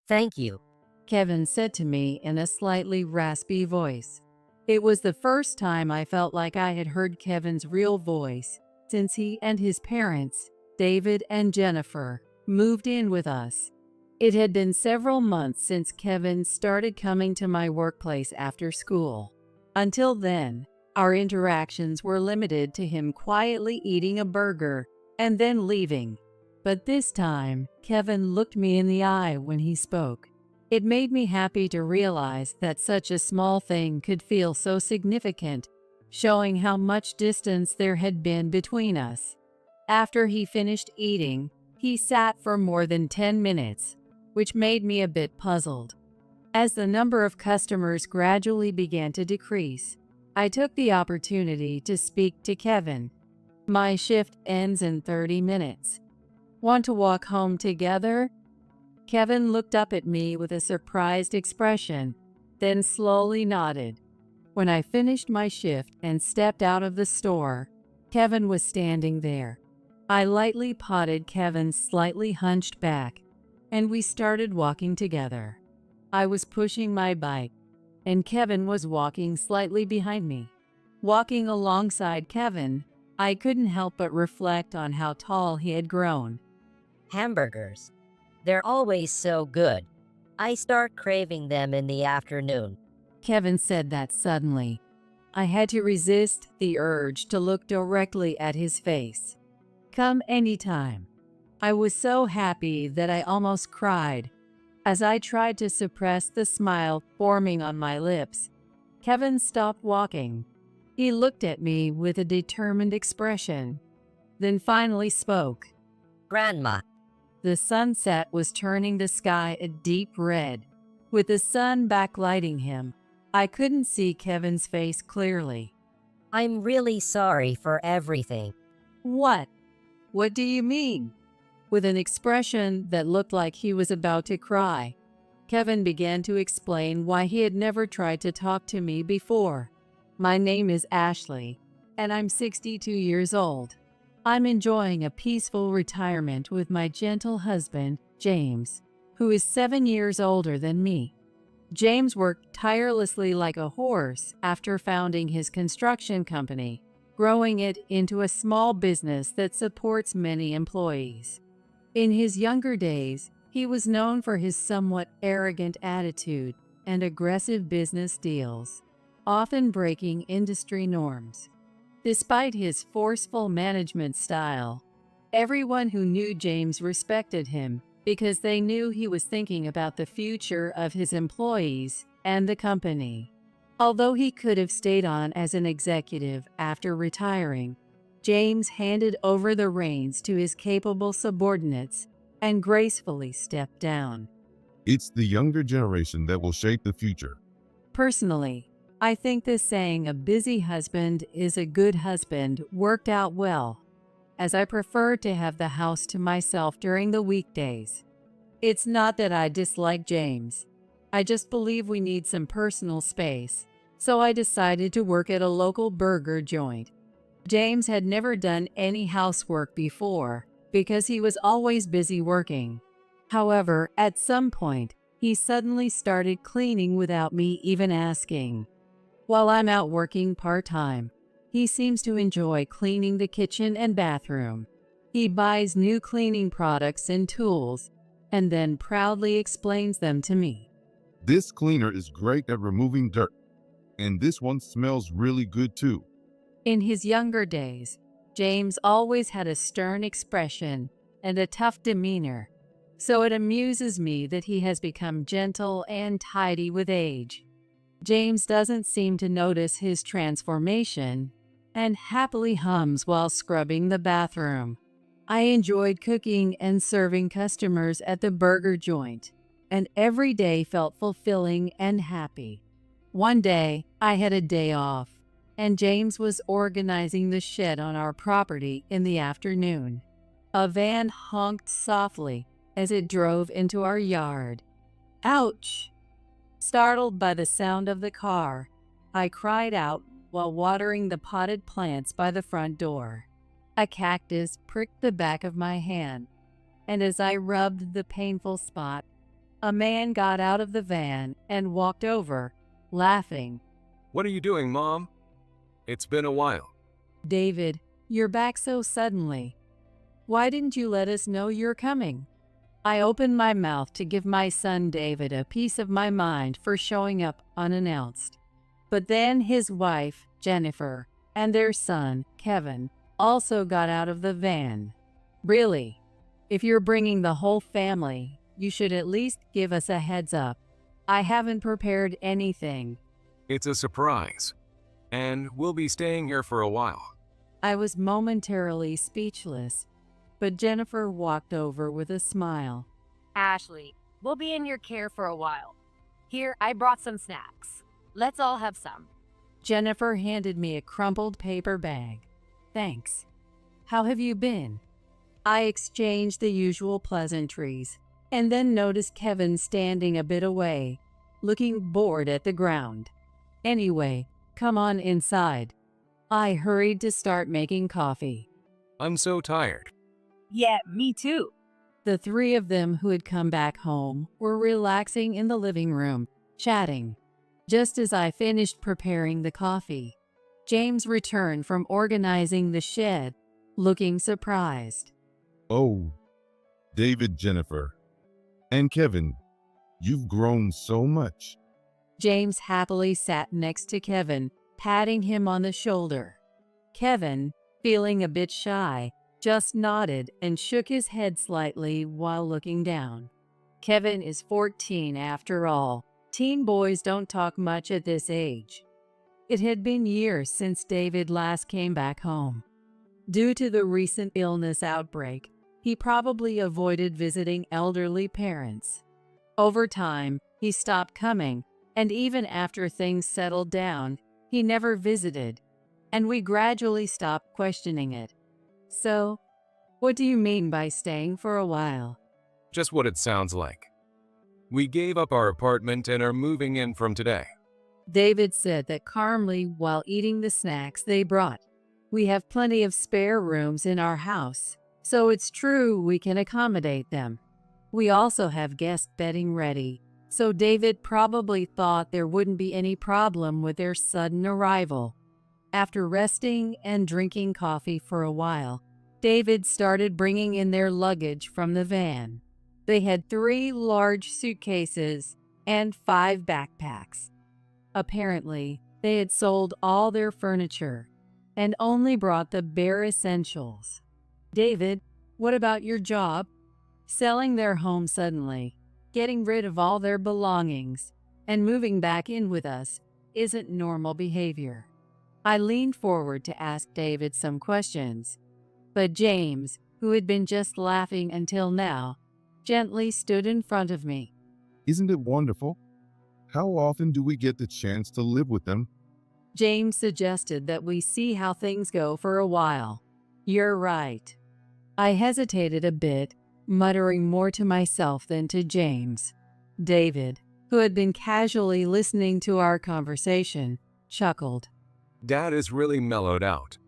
Thank you. Kevin said to me in a slightly raspy voice. It was the first time I felt like I had heard Kevin's real voice since he and his parents, David and Jennifer, moved in with us. It had been several months since Kevin started coming to my workplace after school. Until then, our interactions were limited to him quietly eating a burger and then leaving. But this time, Kevin looked me in the eye when he spoke. It made me happy to realize that such a small thing could feel so significant, showing how much distance there had been between us. After he finished eating, he sat for more than 10 minutes, which made me a bit puzzled. As the number of customers gradually began to decrease, I took the opportunity to speak to Kevin. My shift ends in 30 minutes. Want to walk home together? Kevin looked up at me with a surprised expression, then slowly nodded. When I finished my shift and stepped out of the store, Kevin was standing there. I lightly patted Kevin's slightly hunched back, and we started walking together. I was pushing my bike, and Kevin was walking slightly behind me. Walking alongside Kevin, I couldn't help but reflect on how tall he had grown. Hamburgers. They're always so good. I start craving them in the afternoon. Kevin said that suddenly. I had to resist the urge to look directly at his face. Come anytime. I was so happy that I almost cried. As I tried to suppress the smile forming on my lips, Kevin stopped walking. He looked at me with a determined expression, then finally spoke. Grandma. The sunset was turning the sky a deep red, with the sun backlighting him. I couldn't see Kevin's face clearly. I'm really sorry for everything. What? What do you mean? With an expression that looked like he was about to cry, Kevin began to explain why he had never tried to talk to me before. My name is Ashley, and I'm 62 years old. I'm enjoying a peaceful retirement with my gentle husband, James, who is 7 years older than me. James worked tirelessly like a horse after founding his construction company, growing it into a small business that supports many employees. In his younger days, he was known for his somewhat arrogant attitude and aggressive business deals, often breaking industry norms. Despite his forceful management style, everyone who knew James respected him because they knew he was thinking about the future of his employees and the company. Although he could have stayed on as an executive after retiring, James handed over the reins to his capable subordinates and gracefully stepped down. It's the younger generation that will shape the future. Personally, I think the saying "a busy husband is a good husband" worked out well, as I prefer to have the house to myself during the weekdays. It's not that I dislike James. I just believe we need some personal space, so I decided to work at a local burger joint. James had never done any housework before because he was always busy working. However, at some point, he suddenly started cleaning without me even asking. While I'm out working part-time, he seems to enjoy cleaning the kitchen and bathroom. He buys new cleaning products and tools, and then proudly explains them to me. This cleaner is great at removing dirt, and this one smells really good too. In his younger days, James always had a stern expression and a tough demeanor, so it amuses me that he has become gentle and tidy with age. James doesn't seem to notice his transformation and happily hums while scrubbing the bathroom. I enjoyed cooking and serving customers at the burger joint, and every day felt fulfilling and happy. One day, I had a day off, and James was organizing the shed on our property in the afternoon. A van honked softly as it drove into our yard. Ouch! Startled by the sound of the car, I cried out while watering the potted plants by the front door. A cactus pricked the back of my hand, and as I rubbed the painful spot, A man got out of the van and walked over, laughing. What are you doing, Mom? It's been a while. David, you're back so suddenly. Why didn't you let us know you're coming? I opened my mouth to give my son David a piece of my mind for showing up unannounced. But then his wife, Jennifer, and their son, Kevin, also got out of the van. Really? If you're bringing the whole family, you should at least give us a heads up. I haven't prepared anything. It's a surprise. And we'll be staying here for a while. I was momentarily speechless, but Jennifer walked over with a smile. Ashley, we'll be in your care for a while. Here, I brought some snacks. Let's all have some. Jennifer handed me a crumpled paper bag. Thanks. How have you been? I exchanged the usual pleasantries, and then noticed Kevin standing a bit away, looking bored at the ground. Anyway, come on inside. I hurried to start making coffee. I'm so tired. Yeah, me too. The three of them who had come back home were relaxing in the living room, chatting. Just as I finished preparing the coffee, James returned from organizing the shed, looking surprised. Oh, David, Jennifer, and Kevin, you've grown so much. James happily sat next to Kevin, patting him on the shoulder. Kevin, feeling a bit shy, just nodded and shook his head slightly while looking down. Kevin is 14 after all. Teen boys don't talk much at this age. It had been years since David last came back home. Due to the recent illness outbreak, he probably avoided visiting elderly parents. Over time, he stopped coming, and even after things settled down, he never visited, and we gradually stopped questioning it. So, what do you mean by staying for a while? Just what it sounds like. We gave up our apartment and are moving in from today. David said that calmly while eating the snacks they brought. We have plenty of spare rooms in our house, so it's true we can accommodate them. We also have guest bedding ready, so David probably thought there wouldn't be any problem with their sudden arrival. After resting and drinking coffee for a while, David started bringing in their luggage from the van. They had 3 large suitcases and 5 backpacks. Apparently, they had sold all their furniture and only brought the bare essentials. David, what about your job? Selling their home suddenly, getting rid of all their belongings, and moving back in with us isn't normal behavior. I leaned forward to ask David some questions, but James, who had been just laughing until now, gently stood in front of me. Isn't it wonderful? How often do we get the chance to live with them? James suggested that we see how things go for a while. You're right. I hesitated a bit, muttering more to myself than to James. David, who had been casually listening to our conversation, chuckled. Dad is really mellowed out.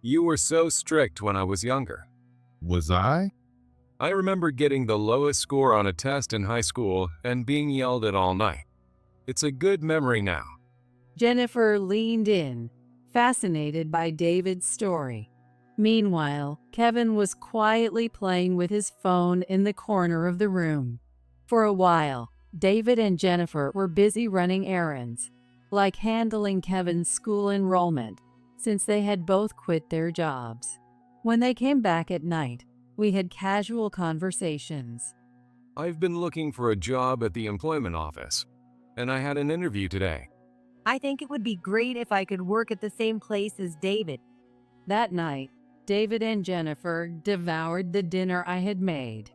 You were so strict when I was younger. Was I? I remember getting the lowest score on a test in high school and being yelled at all night. It's a good memory now. Jennifer leaned in, fascinated by David's story. Meanwhile, Kevin was quietly playing with his phone in the corner of the room. For a while, David and Jennifer were busy running errands, like handling Kevin's school enrollment, since they had both quit their jobs. When they came back at night, we had casual conversations. I've been looking for a job at the employment office, and I had an interview today. I think it would be great if I could work at the same place as David. That night, David and Jennifer devoured the dinner I had made.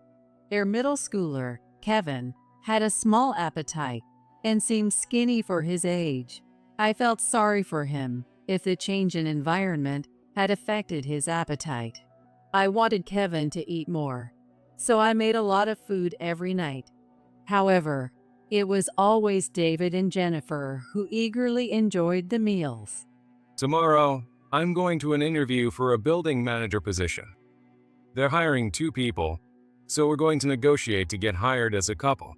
Their middle schooler, Kevin, had a small appetite and seemed skinny for his age. I felt sorry for him if the change in environment had affected his appetite. I wanted Kevin to eat more, so I made a lot of food every night. However, it was always David and Jennifer who eagerly enjoyed the meals. Tomorrow, I'm going to an interview for a building manager position. They're hiring 2 people, so we're going to negotiate to get hired as a couple.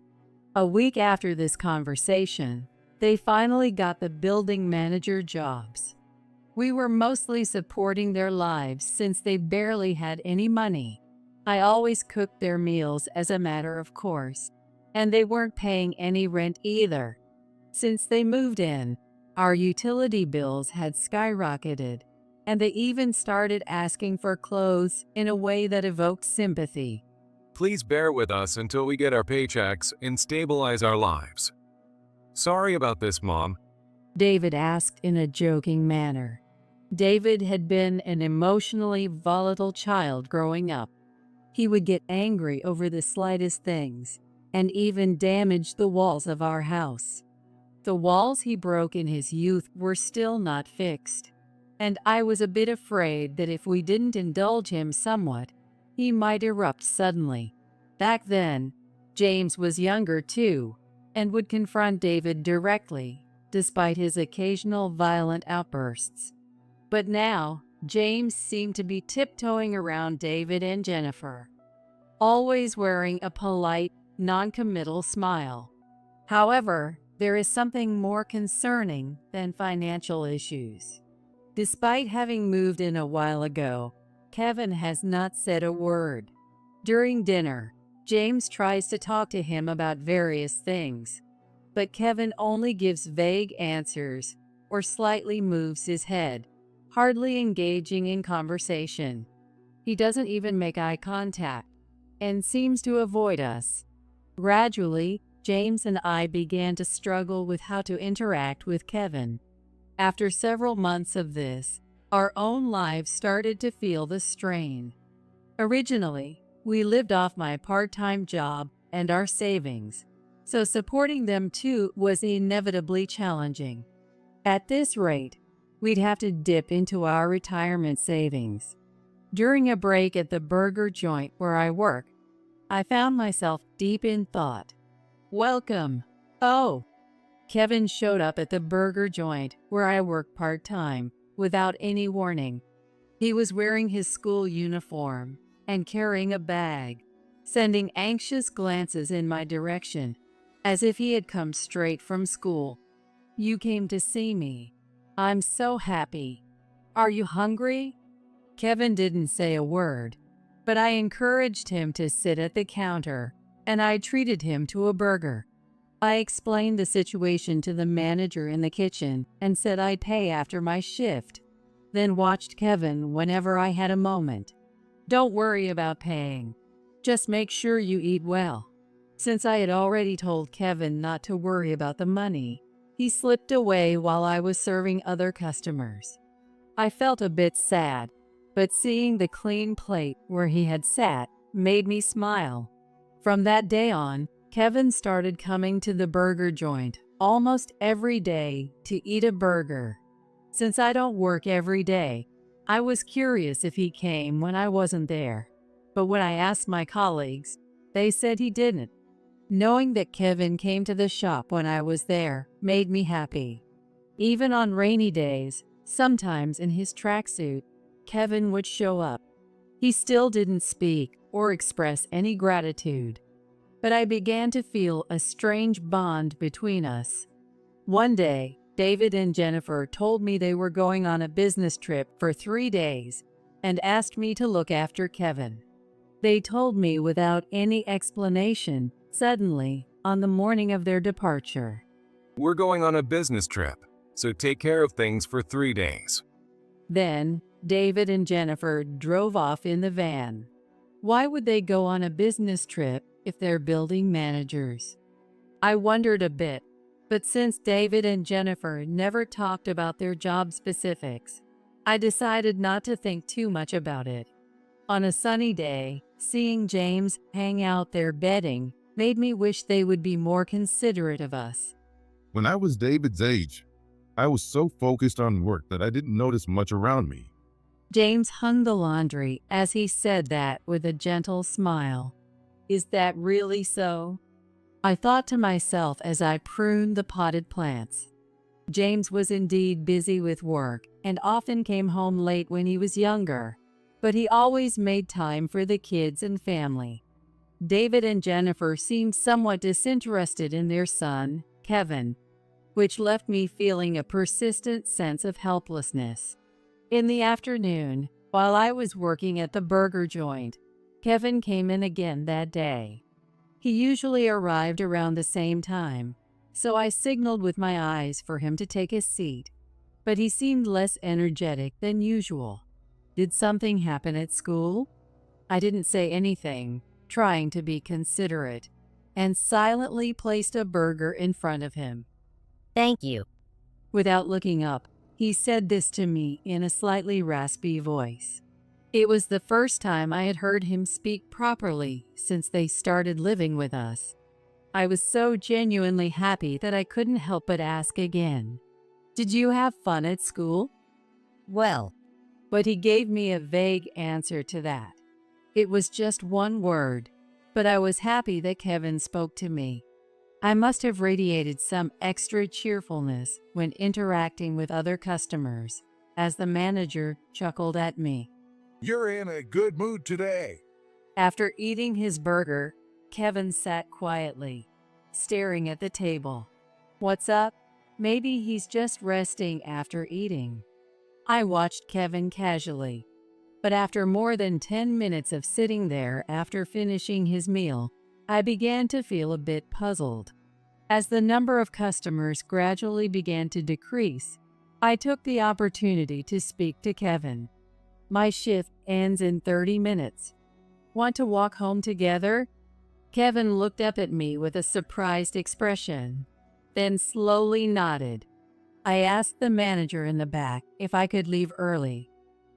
A week after this conversation, they finally got the building manager jobs. We were mostly supporting their lives since they barely had any money. I always cooked their meals as a matter of course, and they weren't paying any rent either. Since they moved in, our utility bills had skyrocketed, and they even started asking for clothes in a way that evoked sympathy. Please bear with us until we get our paychecks and stabilize our lives. Sorry about this, Mom. David asked in a joking manner. David had been an emotionally volatile child growing up. He would get angry over the slightest things and even damage the walls of our house. The walls he broke in his youth were still not fixed, and I was a bit afraid that if we didn't indulge him somewhat, he might erupt suddenly. Back then, James was younger too, and would confront David directly, despite his occasional violent outbursts. But now, James seemed to be tiptoeing around David and Jennifer, always wearing a polite, non-committal smile. However, there is something more concerning than financial issues. Despite having moved in a while ago, Kevin has not said a word. During dinner, James tries to talk to him about various things, but Kevin only gives vague answers or slightly moves his head, hardly engaging in conversation. He doesn't even make eye contact and seems to avoid us. Gradually, James and I began to struggle with how to interact with Kevin. After several months of this, our own lives started to feel the strain. Originally, we lived off my part-time job and our savings, so supporting them too was inevitably challenging. At this rate, we'd have to dip into our retirement savings. During a break at the burger joint where I work, I found myself deep in thought. Welcome. Oh. Kevin showed up at the burger joint where I work part-time without any warning. He was wearing his school uniform and carrying a bag, sending anxious glances in my direction, as if he had come straight from school. You came to see me. I'm so happy. Are you hungry? Kevin didn't say a word, but I encouraged him to sit at the counter, and I treated him to a burger. I explained the situation to the manager in the kitchen and said I'd pay after my shift, then watched Kevin whenever I had a moment. Don't worry about paying. Just make sure you eat well. Since I had already told Kevin not to worry about the money, he slipped away while I was serving other customers. I felt a bit sad, but seeing the clean plate where he had sat made me smile. From that day on, Kevin started coming to the burger joint almost every day to eat a burger. Since I don't work every day, I was curious if he came when I wasn't there. But when I asked my colleagues, they said he didn't. Knowing that Kevin came to the shop when I was there made me happy. Even on rainy days, sometimes in his tracksuit, Kevin would show up. He still didn't speak or express any gratitude, but I began to feel a strange bond between us. One day, David and Jennifer told me they were going on a business trip for 3 days and asked me to look after Kevin. They told me without any explanation, suddenly, on the morning of their departure. We're going on a business trip, so take care of things for 3 days. Then, David and Jennifer drove off in the van. Why would they go on a business trip if they're building managers? I wondered a bit, but since David and Jennifer never talked about their job specifics, I decided not to think too much about it. On a sunny day, seeing James hang out there bedding made me wish they would be more considerate of us. When I was David's age, I was so focused on work that I didn't notice much around me. James hung the laundry as he said that with a gentle smile. Is that really so? I thought to myself as I pruned the potted plants. James was indeed busy with work and often came home late when he was younger, but he always made time for the kids and family. David and Jennifer seemed somewhat disinterested in their son, Kevin, which left me feeling a persistent sense of helplessness. In the afternoon, while I was working at the burger joint, Kevin came in again that day. He usually arrived around the same time, so I signaled with my eyes for him to take his seat, but he seemed less energetic than usual. Did something happen at school? I didn't say anything, trying to be considerate, and silently placed a burger in front of him. Thank you. Without looking up, he said this to me in a slightly raspy voice. It was the first time I had heard him speak properly since they started living with us. I was so genuinely happy that I couldn't help but ask again, "Did you have fun at school?" Well, But he gave me a vague answer to that. It was just one word, but I was happy that Kevin spoke to me. I must have radiated some extra cheerfulness when interacting with other customers, as the manager chuckled at me. You're in a good mood today. After eating his burger, Kevin sat quietly, staring at the table. What's up? Maybe he's just resting after eating. I watched Kevin casually, but after more than 10 minutes of sitting there after finishing his meal, I began to feel a bit puzzled. As the number of customers gradually began to decrease, I took the opportunity to speak to Kevin. My shift ends in 30 minutes. Want to walk home together? Kevin looked up at me with a surprised expression, then slowly nodded. I asked the manager in the back if I could leave early,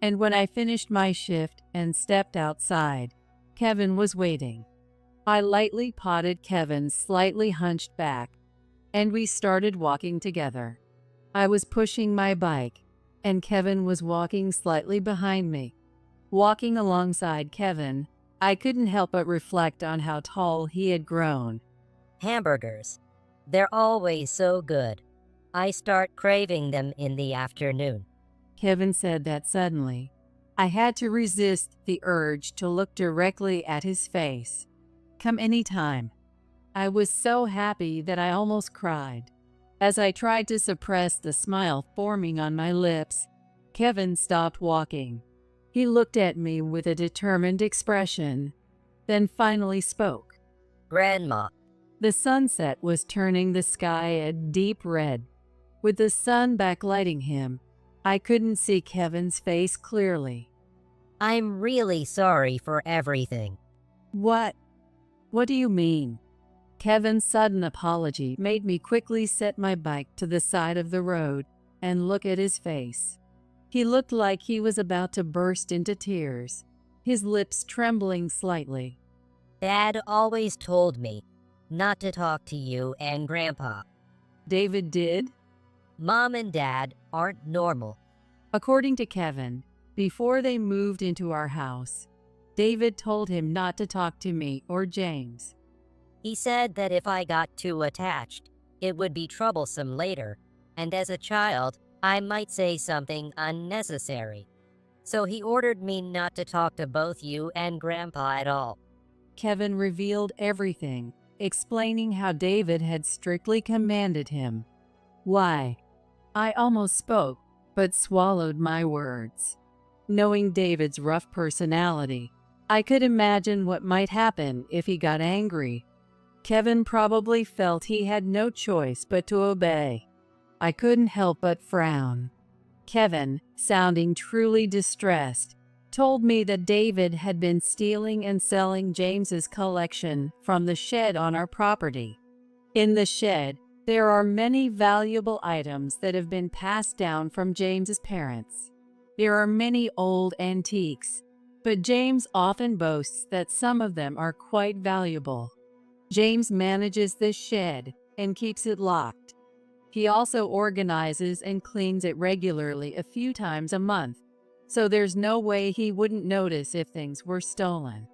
and when I finished my shift and stepped outside, Kevin was waiting. I lightly patted Kevin's slightly hunched back, and we started walking together. I was pushing my bike, and Kevin was walking slightly behind me. Walking alongside Kevin, I couldn't help but reflect on how tall he had grown. hamburgers. They're always so good. I start craving them in the afternoon. Kevin said that suddenly. I had to resist the urge to look directly at his face. Come anytime. I was so happy that I almost cried. As I tried to suppress the smile forming on my lips, Kevin stopped walking. He looked at me with a determined expression, then finally spoke. Grandma, The sunset was turning the sky a deep red. With the sun backlighting him, I couldn't see Kevin's face clearly. I'm really sorry for everything. What? What do you mean? Kevin's sudden apology made me quickly set my bike to the side of the road and look at his face. He looked like he was about to burst into tears, his lips trembling slightly. Dad always told me not to talk to you and Grandpa. David did? Mom and Dad aren't normal. According to Kevin, before they moved into our house, David told him not to talk to me or James. He said that if I got too attached, it would be troublesome later, and as a child, I might say something unnecessary. So he ordered me not to talk to both you and Grandpa at all. Kevin revealed everything, explaining how David had strictly commanded him. Why? I almost spoke, but swallowed my words. Knowing David's rough personality, I could imagine what might happen if he got angry. Kevin probably felt he had no choice but to obey. I couldn't help but frown. Kevin, sounding truly distressed, told me that David had been stealing and selling James's collection from the shed on our property. In the shed, there are many valuable items that have been passed down from James's parents. There are many old antiques, but James often boasts that some of them are quite valuable. James manages this shed and keeps it locked. He also organizes and cleans it regularly a few times a month, so there's no way he wouldn't notice if things were stolen.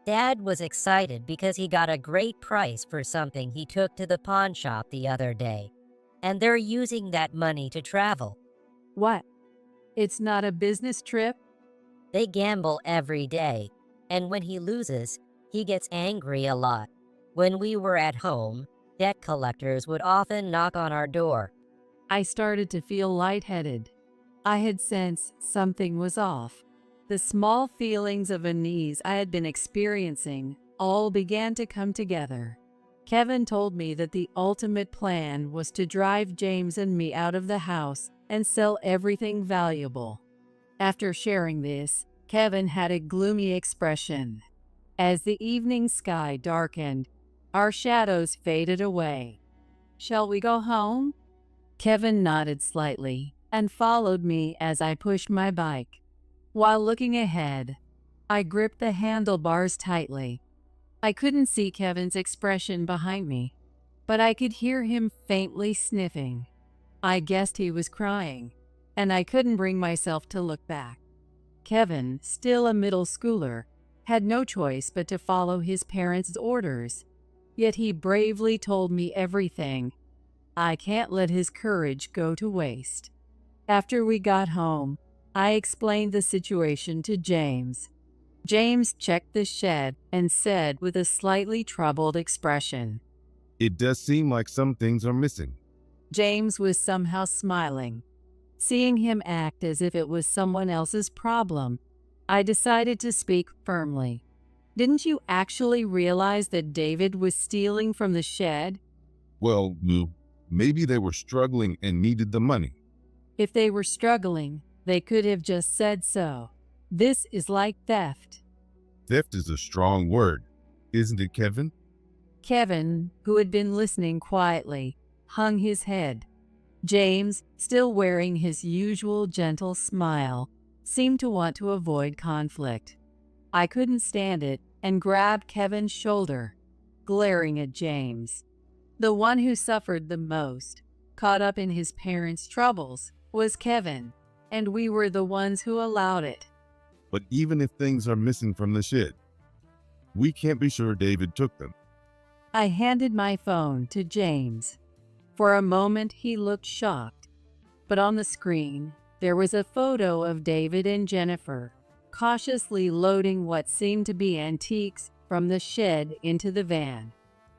Dad was excited because he got a great price for something he took to the pawn shop the other day, and they're using that money to travel. What? It's not a business trip? They gamble every day, and when he loses, He gets angry a lot. When we were at home, debt collectors would often knock on our door. I started to feel lightheaded. I had sensed something was off. The small feelings of unease I had been experiencing all began to come together. Kevin told me that the ultimate plan was to drive James and me out of the house and sell everything valuable. After sharing this, Kevin had a gloomy expression. As the evening sky darkened, our shadows faded away. "Shall we go home?" Kevin nodded slightly and followed me as I pushed my bike. While looking ahead, I gripped the handlebars tightly. I couldn't see Kevin's expression behind me, but I could hear him faintly sniffing. I guessed he was crying, and I couldn't bring myself to look back. Kevin, still a middle schooler, had no choice but to follow his parents' orders, yet he bravely told me everything. I can't let his courage go to waste. After we got home, I explained the situation to James. James checked the shed and said with a slightly troubled expression, It does seem like some things are missing. James was somehow smiling. Seeing him act as if it was someone else's problem, I decided to speak firmly. "Didn't you actually realize that David was stealing from the shed?" Well, maybe they were struggling and needed the money. "If they were struggling, they could have just said so. This is like theft." Theft is a strong word, isn't it, Kevin? Kevin, who had been listening quietly, hung his head. James, still wearing his usual gentle smile, seemed to want to avoid conflict. I couldn't stand it and grabbed Kevin's shoulder, glaring at James. The one who suffered the most, caught up in his parents' troubles, was Kevin, and we were the ones who allowed it. But even if things are missing from the shed, we can't be sure David took them. I handed my phone to James. For a moment he looked shocked, but on the screen there was a photo of David and Jennifer, cautiously loading what seemed to be antiques from the shed into the van.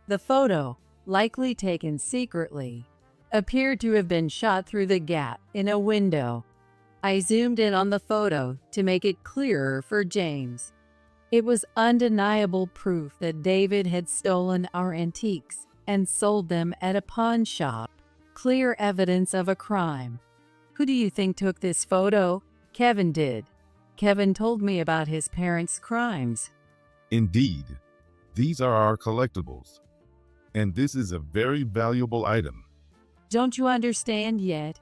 The photo, likely taken secretly, appeared to have been shot through the gap in a window. I zoomed in on the photo to make it clearer for James. It was undeniable proof that David had stolen our antiques and sold them at a pawn shop. Clear evidence of a crime. "Who do you think took this photo?" "Kevin did. Kevin told me about his parents' crimes." Indeed, these are our collectibles, and this is a very valuable item. "Don't you understand yet?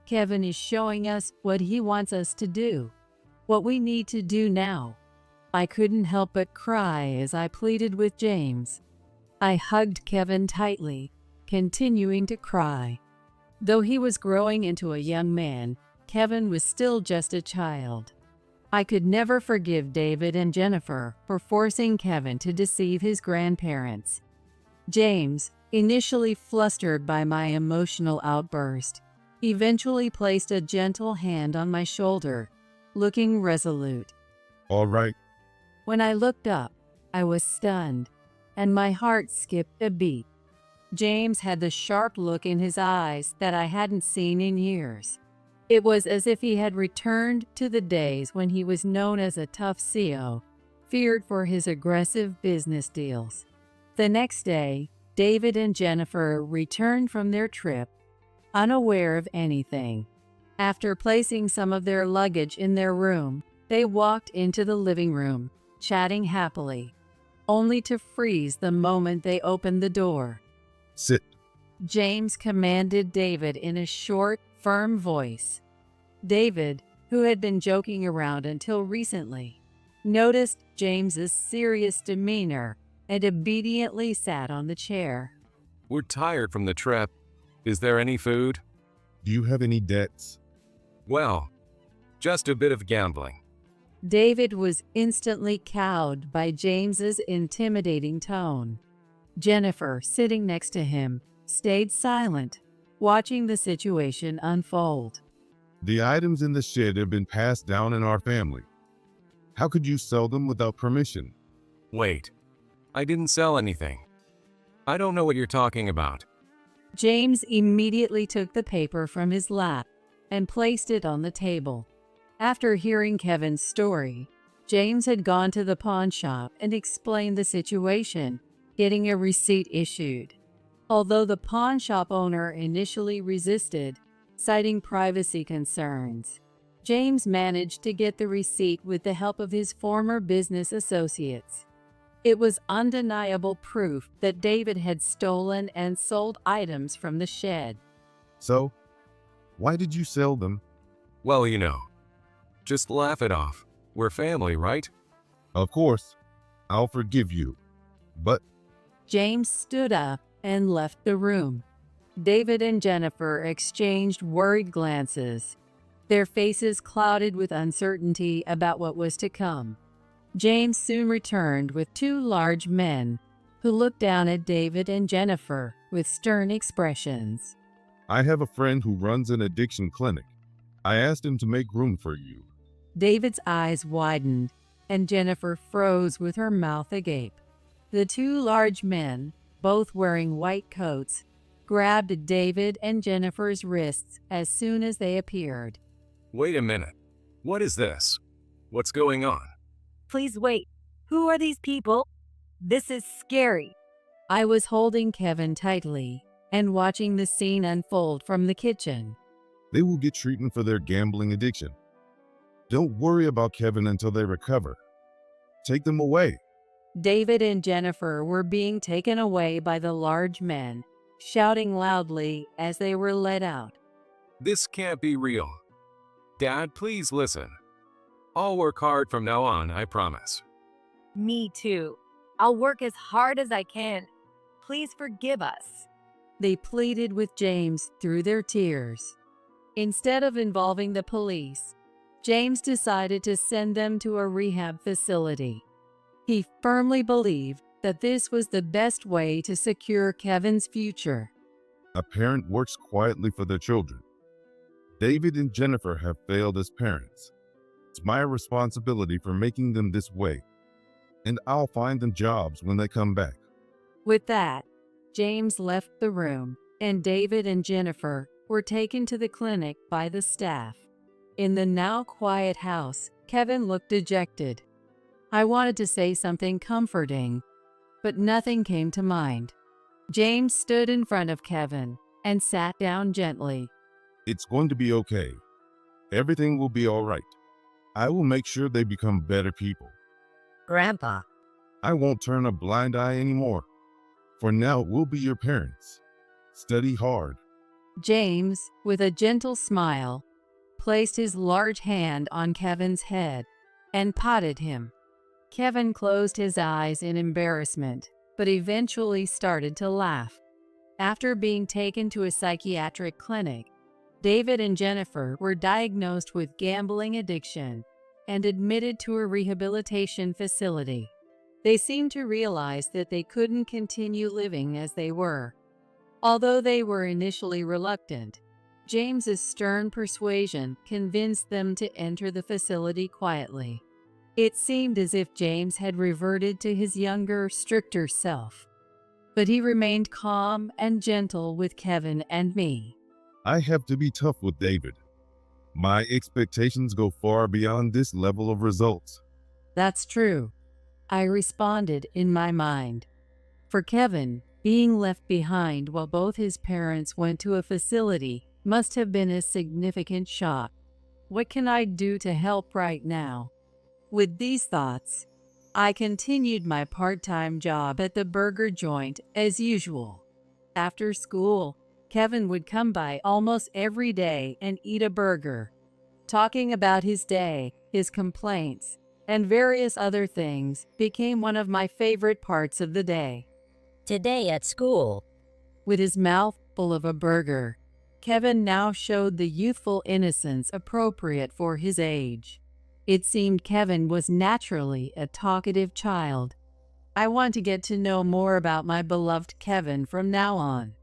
Kevin is showing us what he wants us to do, what we need to do now." I couldn't help but cry as I pleaded with James. I hugged Kevin tightly, continuing to cry. Though he was growing into a young man, Kevin was still just a child. I could never forgive David and Jennifer for forcing Kevin to deceive his grandparents. James, initially flustered by my emotional outburst, eventually placed a gentle hand on my shoulder, looking resolute. All right, When I looked up, I was stunned, and my heart skipped a beat. James had the sharp look in his eyes that I hadn't seen in years. It was as if he had returned to the days when he was known as a tough CO, feared for his aggressive business deals. The next day, David and Jennifer returned from their trip, unaware of anything. After placing some of their luggage in their room, they walked into the living room, chatting happily, only to freeze the moment they opened the door. sit. James commanded David in a short, firm voice. David, who had been joking around until recently, noticed James's serious demeanor and obediently sat on the chair. We're tired from the trip. Is there any food? Do you have any debts? Well, just a bit of gambling. David was instantly cowed by James's intimidating tone. Jennifer, sitting next to him, stayed silent, watching the situation unfold. The items in the shed have been passed down in our family. How could you sell them without permission? Wait, I didn't sell anything. I don't know what you're talking about. James immediately took the paper from his lap and placed it on the table. After hearing Kevin's story, James had gone to the pawn shop and explained the situation, getting a receipt issued. Although the pawn shop owner initially resisted, citing privacy concerns, James managed to get the receipt with the help of his former business associates. It was undeniable proof that David had stolen and sold items from the shed. So, why did you sell them? Well, just laugh it off. We're family, right? Of course, I'll forgive you. But James stood up and left the room. David and Jennifer exchanged worried glances, their faces clouded with uncertainty about what was to come. James soon returned with two large men who looked down at David and Jennifer with stern expressions. I have a friend who runs an addiction clinic. I asked him to make room for you. David's eyes widened, and Jennifer froze with her mouth agape. The two large men, both wearing white coats, grabbed David and Jennifer's wrists as soon as they appeared. Wait a minute. What is this? What's going on? Please wait. Who are these people? This is scary. I was holding Kevin tightly and watching the scene unfold from the kitchen. They will get treatment for their gambling addiction. Don't worry about Kevin until they recover. Take them away. David and Jennifer were being taken away by the large men, shouting loudly as they were led out. This can't be real. Dad, please listen. I'll work hard from now on, I promise. Me too. I'll work as hard as I can. Please forgive us. They pleaded with James through their tears. Instead of involving the police, James decided to send them to a rehab facility. He firmly believed that this was the best way to secure Kevin's future. A parent works quietly for their children. David and Jennifer have failed as parents. It's my responsibility for making them this way, and I'll find them jobs when they come back. With that, James left the room, and David and Jennifer were taken to the clinic by the staff. In the now quiet house, Kevin looked dejected. I wanted to say something comforting, but nothing came to mind. James stood in front of Kevin and sat down gently. It's going to be okay. Everything will be all right. I will make sure they become better people. Grandpa, I won't turn a blind eye anymore. For now, we'll be your parents. Study hard. James, with a gentle smile, placed his large hand on Kevin's head and patted him. Kevin closed his eyes in embarrassment, but eventually started to laugh. After being taken to a psychiatric clinic, David and Jennifer were diagnosed with gambling addiction and admitted to a rehabilitation facility. They seemed to realize that they couldn't continue living as they were. Although they were initially reluctant, James's stern persuasion convinced them to enter the facility quietly. It seemed as if James had reverted to his younger, stricter self. But he remained calm and gentle with Kevin and me. I have to be tough with David. My expectations go far beyond this level of results. That's true, I responded in my mind. For Kevin, being left behind while both his parents went to a facility must have been a significant shock. What can I do to help right now? With these thoughts, I continued my part-time job at the burger joint as usual. After school, Kevin would come by almost every day and eat a burger, talking about his day, his complaints, and various other things became one of my favorite parts of the day. today at school, With his mouth full of a burger, Kevin now showed the youthful innocence appropriate for his age. It seemed Kevin was naturally a talkative child. I want to get to know more about my beloved Kevin from now on.